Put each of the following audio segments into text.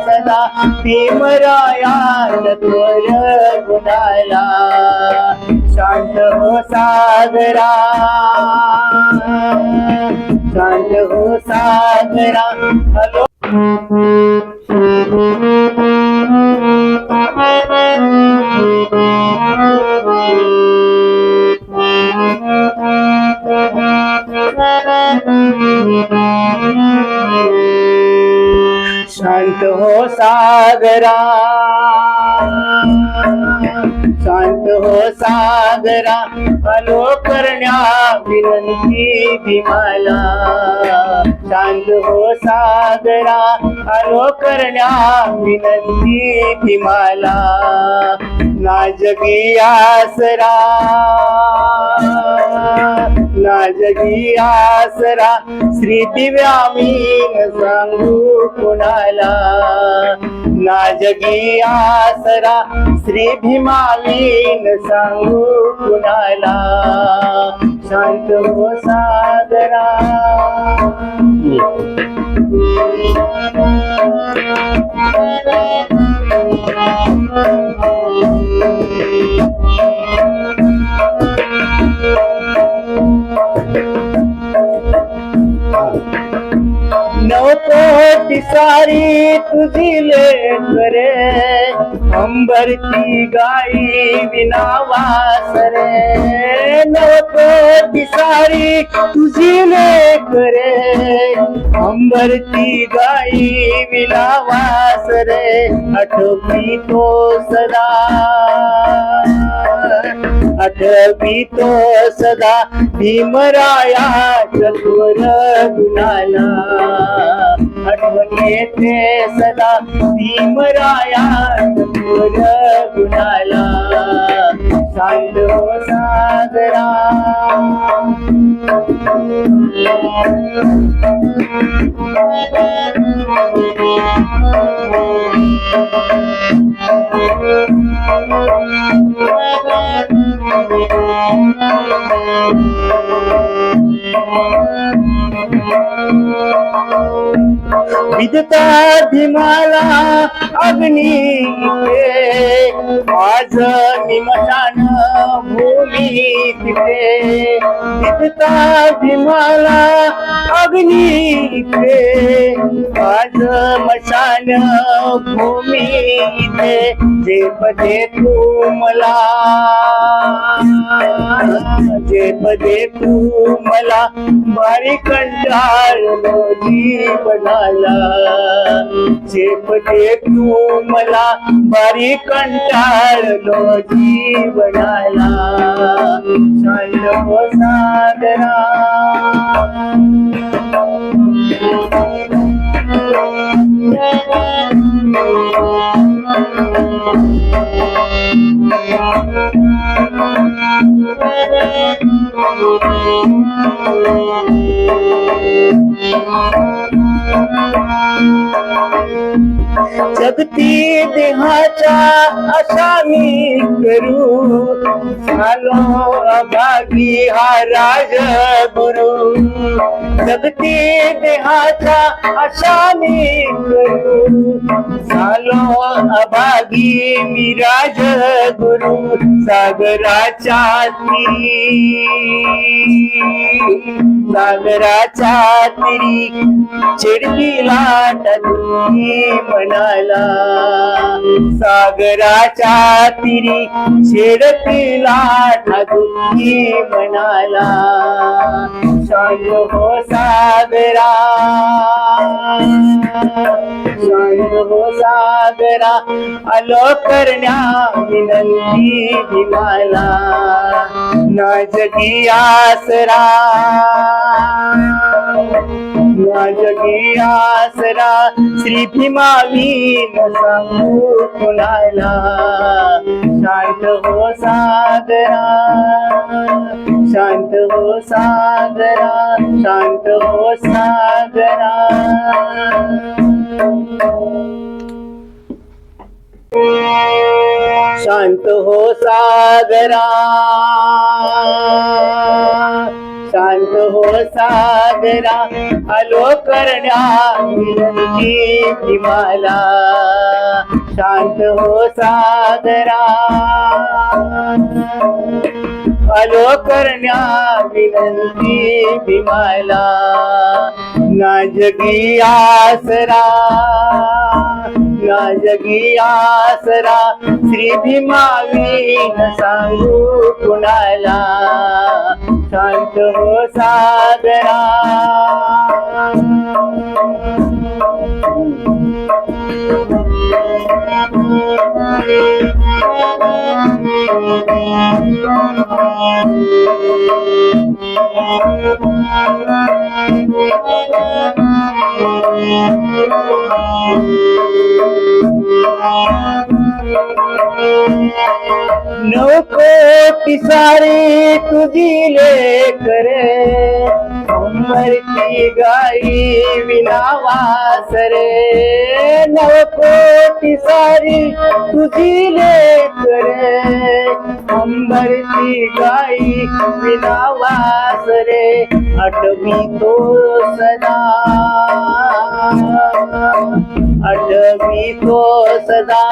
सदा भीमराया चतुर गुणाला शांत हो सागरा, शांत हो सागरा. हॅलो शांत हो सागरा, शांत हो सागरा. हॅलो करण्या विनंती भीमाला, शांत हो सागरा. हॅलो करण्या विनंती भीमाला. ना जगी आसरा, ना जगी आसरा. श्री दिव्या मीन सांगू कुणाला. ना जगी आसरा श्री भीमावीन सांगू कुणाला. शांत हो सागरा. नवकोटी सारी तुझी लेकरे, अंबरची गाई विनावास रे. नवकोटी सारी तुझी लेकरे, अंबरची गाई विनावास रे. आठवी तो सदा, आठवी तो सदा भीमराया चतुर गुणाला. आठवण येते सदा भीमराया चतुर गुणाला. शांत हो सागरा. विदता भीमाला अग्नी तिथे, आज निमशान भूमी तिथे. विदता भीमाला अग्नी तिथे, आज मशान भूमी इथे. जे पदे तू मला, जे पदे तू मला बारी कंटाळलो जीवनाला. जे पदे तू मला बारी कंटाळलो जीवनाला. शांत हो सागरा. जगती देहाच्या आशा मी करू, झालो अभागी हा राजगुरु. जगती देहाच्या आशा मी करू, झालो अभागी मी राजगुरु. सागराच्या तीरी, सागराच्या तीरी चिडकी लाट तुझी मनाला. सागराच्या तीरी चिडकी लाट तुझी मनाला. शांत हो सागरा, शांत हो सागरा. आलो करण्या विनंती भीमाला. ना जगी आसरा, ना जगी आसरा श्री भीमा वीन सांगू कुणाला शांत हो सागरा शांत हो सागरा शांत हो सागरा शांत हो सागरा शांत हो सागरा आलो करण्या विनंती भीमाला शांत हो सागरा आलो करण्या विनंती भीमाला ना जगी आसरा ना जगी आसरा श्री भीमा वीन सांगू कुणाला शांत हो सागरा नवकोटी सारी तुझी लेकरे मरती गाई विना वासरे नवकोटी सारी तुझी लेकरे मरती गाई विना वासरे आठवी तो सदा आठवी तो सदा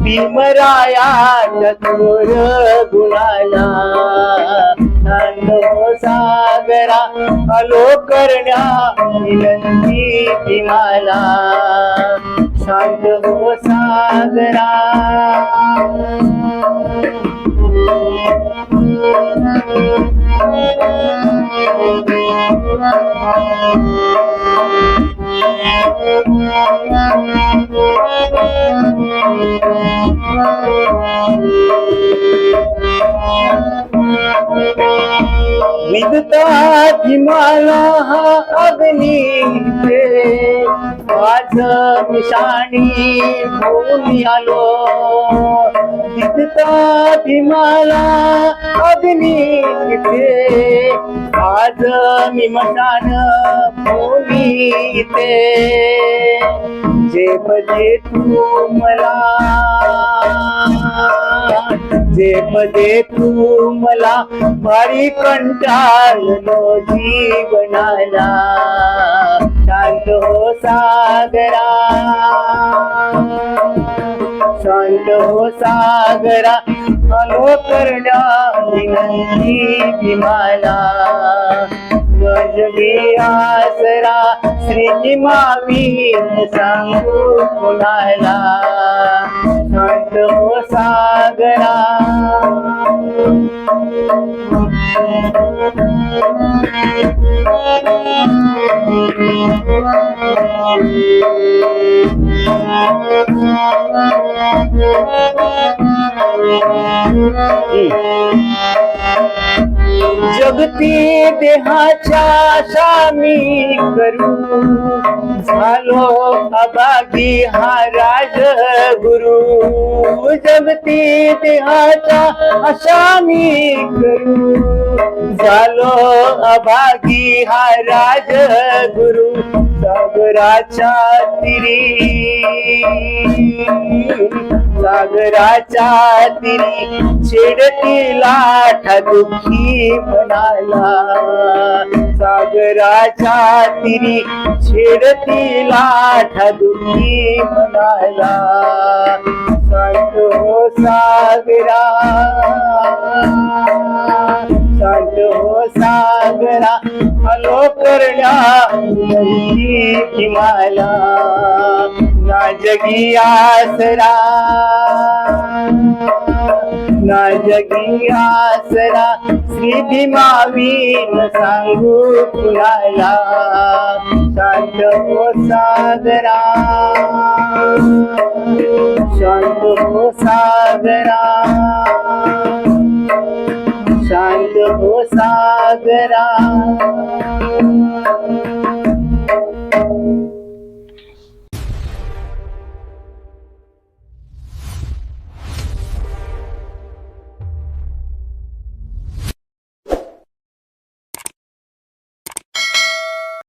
भीमराया चतुर गुणाला शांत हो सागरा आलो करण्या विनंती भीमाला शांत हो सागरा विदता भीमाला हा अग्नी आज मिशाणी भूमी आलो विदता भीमाला अग्नी आज मी मशान भूमी इथे जे पदे तू मला जे पदे तू मला भारी कंटाळलो जीवनाला शांत हो सागरा शांत हो सागरा आलो करण्या विनंती भीमाला जगी आसरा श्री भीमा वीन सांगू कुणाला शांत हो सागरा जगती देहाच्या शामी करू झालो अभागी हा राज गुरु जगती देहाच्या आशामी करू झालो अभागी हा राज गुरु सागराच्या तिरी सागराच्या तिरी छेडती लाट दुःखी मनाला सागराच्या तिरी छेडती लाट दुःखी मनाला शांत हो सागरा शांत हो सागरा आलो करण्या विनंती भीमाला ना जगी आसरा ना जगी आसरा श्री भीमा वीन सांगू कुणाला शांत हो सागरा शांत हो सागरा शांत हो सागरा